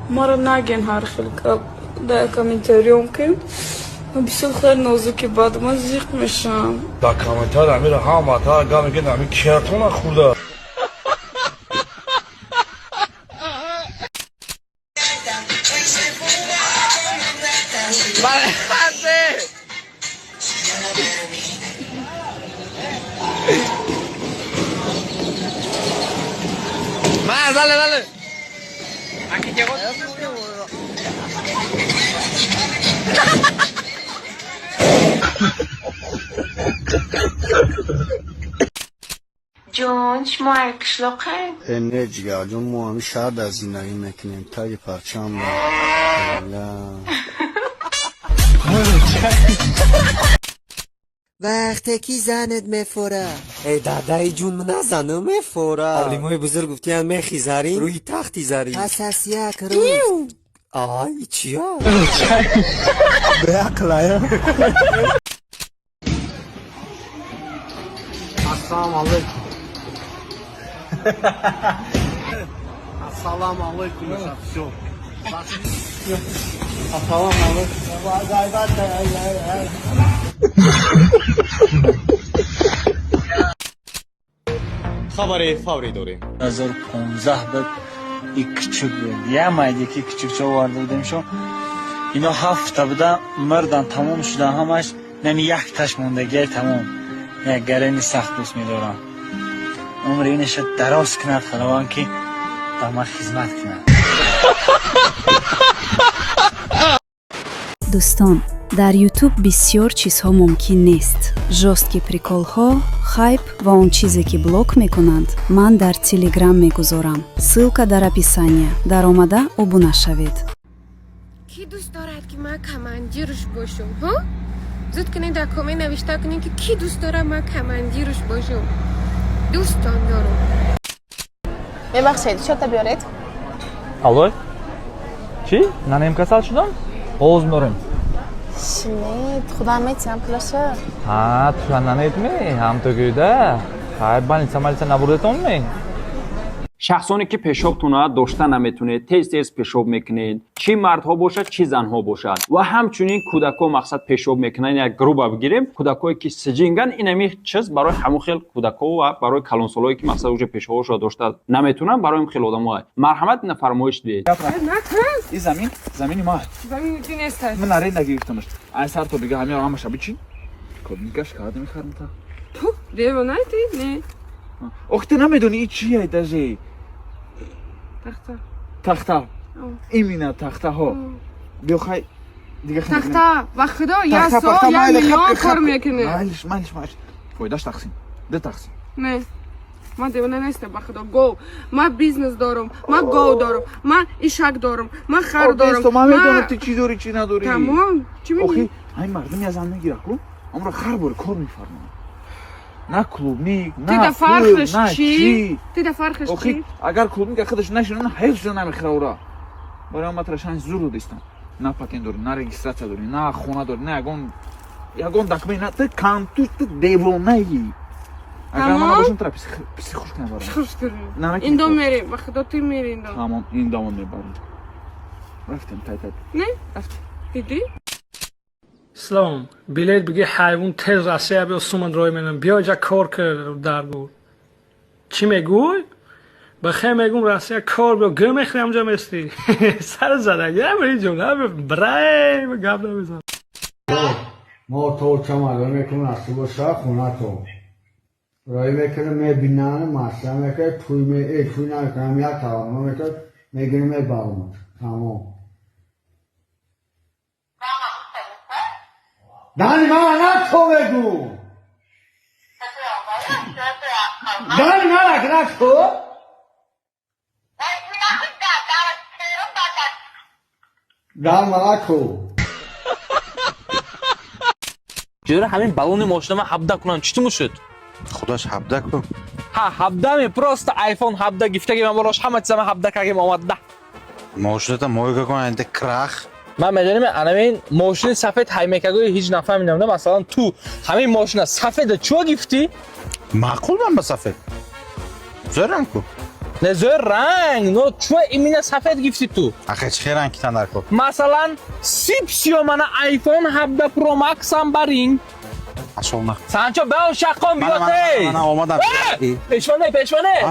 ما رو نگین هر خیلی در کامنتاریوم کن بسیار خیلی نازکی بعد من زیق میشم در کامنتار امیر هم تا اگه میگن امیر کرتون خورده Más, dale, dale. Aquí llegó. جون شما قشلاقه نه جگر جون ما همی شرد از این نگی میکنیم تا یه پرچم وقتی کی زنت میفوره ای دادای جون من زنم میفوره علیمای بزرگ گفتیان میخیزاری روی تختی زاری پس از یک روز آی چیا بقلایا السلام علیکم السلام علیکم شو السلام علیکم خبر فوری داریم 2015 بود یک küçük بود یه مایدی küçük چه وارد بودیم شو اینا 7 بوده مردن تمام شده همش نمی یک تاش مونده گل تمام یک گرنی سخت دوست می‌دارم عمر اینش دراز کند خداوند که تمام خدمت کند دوستان дар ютуб бисёр чизҳо мумкин нест жостки приколҳо хайп ва он чизе ки блок мекунанд ман дар телеграм мегузорам ссилка дар описания даромада обуна шавед کی دوست دارد که من کمانگیرش باشم ها زود کنید در کامنت نوشته کنید که کی دوست داره من کمانگیرش باشم دوستان دارم ببخشید شد بیارید алло چی ننیم کسل شدم باز میرم شنید خدا میتونم پلاشه ها تو ننید می هم تو گیده خیلی بانیسا مالیسا نبردتون می شخصانی که پیشابتون داشتن نمیتونه تیز تیز پیشاب میکنید چی مردها باشد چی زنها باشد و همچنین کودکا مقصد پیشاب میکنن یک گروه بگیریم کودکایی که سجینگن اینمی چیز برای همون خیل کودکا و برای کلانسالایی که مقصد اوج پیشابش داشته نمیتونن برای خیل آدم‌ها مرحمت نفرمایش دید این زمینی ما زمین کی نیست من نری نگرفتمش این سر تو دیگه همش بچین کدومش کارد میخرم تا تو دیوانه‌ای نه اخت نمیدونی این چیه دژی تخته این مینا تخته ها بیخوای دیگه تخته و خدا یا سو یا میلیون کار میکنه مالش فایدهش تقسیم ده تقسیم نه من دیوانه نیستم به خدا گو من بیزنس دارم من گو دارم من اشک دارم من خر دارم من میدونم تو چی داری چی نداری تمام چی میگی آخه این مردم از هم میگیره کن عمر خر بر کار میفرمه نه کلوبنیک نه فرقش چی دیده فرقش چی اگر کلوبنیک خودش نشونه حیف شده نمیخره اورا برای ما ترشان زور دستم نه پاتنت داری نه رجیستراسیا داری نه خونه داری نه یگون دکمه نه تو کانتو تو دیوانه‌ای اگر من باشم تو پسیخوش کنم برام این دام میری و خدا تو میری این دام تمام این دام میبرم رفتیم تایت نه رفتیم دیدی سلام بلیت بگی حیوان تز راسته بیا سومن روی منم بیا جا کار کرد درگو چی میگوی؟ بخیر میگم راسته کار بیا گم میخرم جا مستی سر زده یه بری جمله برای گب نمیزن ما تو چماله میکنم نستی باشه خونه تو رای میکنم میبینن ماسه میکنم توی نکنم یا تمام میکنم میگیرم میبارم تمام دانی ماما نه تو بگو دانی ماما نه تو دانی ماما تو چرا همین بالون ماشین ما حبده کنن چطور شد خداش حبده کن ها حبده می پروست آیفون حبده گیفته من بالاش همه چیز حبده کردم آمده ماشینت مویگه کن انده کرخ من میدونم همین ماشین سفید های میکگوی هیچ نفهمیدم نه مثلا تو همین ماشین سفید چو گیفتی معقول من به سفید زرم کو نزوی رنگ نو چو ایمینه سفید گفتی تو آخه چه رنگ تندر کو مثلا سیپسیو من آیفون 17 پرو مکس هم برین اشونا سانچو باو شقام بیاته من اومدم پیشوانه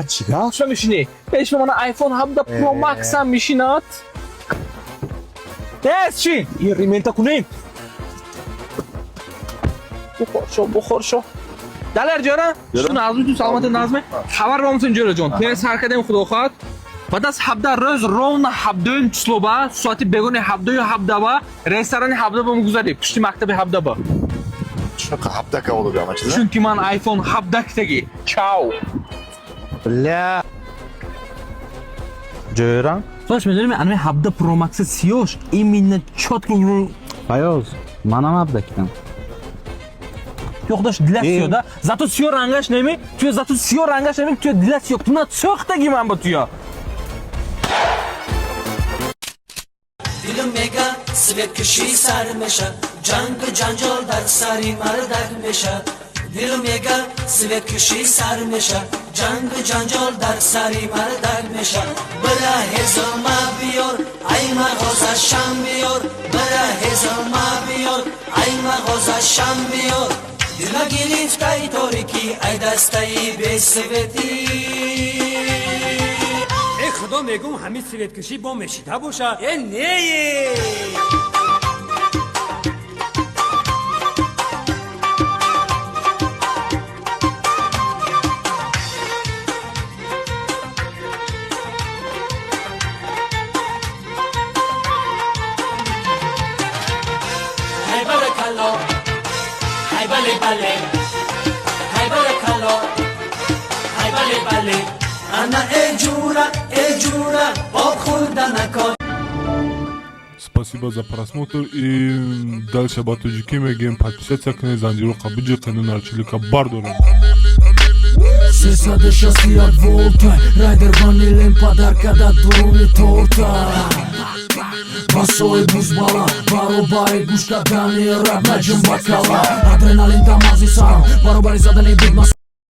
چیکار چه میشینی پیشوانه من آیفون 17 پرو مکس هم میشینات دست چی این ریمنتا کنیم بخور شو دلر جاره شو نازمی تو سلامت نازمه خبر بامسون جاره جان پیس حرکتیم خدا خواهد بعد از 17 روز رون 17 چسلو با ساعتی بگون 17 یا 17 با رستوران 17 با مگذاری پشتی مکتب 17 با چقدر 17 که oldu ama çizer چونکی من آیفون 17 تگی چاو بله جوران توش میدونی من 17 پرو مکس سیوش این مینه چوت که Ayaz, manam 17 kitam. Yok daş diles yok da. Zato siyo rangaş ne mi? Tüyo zato siyo rangaş ne mi? Tüyo diles yok. Tuna çok da gimen bu tüyo. Dilim mega svet kişi sarmışa. Cangı cancol dar sari mardak meşa. Dilim mega svet kişi sarmışa. Cangı cancol dar sari mardak meşa. Bıra hezolma biyor. Ayma goza şam biyor. Bıra hezolma biyor. Ayma goza şam biyor. Dila giriftay toriki ay dastay besveti. خدا میگم همین سویت کشی با مشیده باشه نه Hay barakallah hay bale bale hay barakallah hay bale bale Ana ejura, обхода на кон. Спасибо за просмотр и дальше батуджики мегем подписаться к Занжиру Кабуджи канал Чилика Бардора. Сесаде шасти от волта, райдер ванилен подарка да дуруни торта. Басой бузбала, баробари гушка дани раб наджим бакала. Адреналин тамази сам, баробари задани бигмас.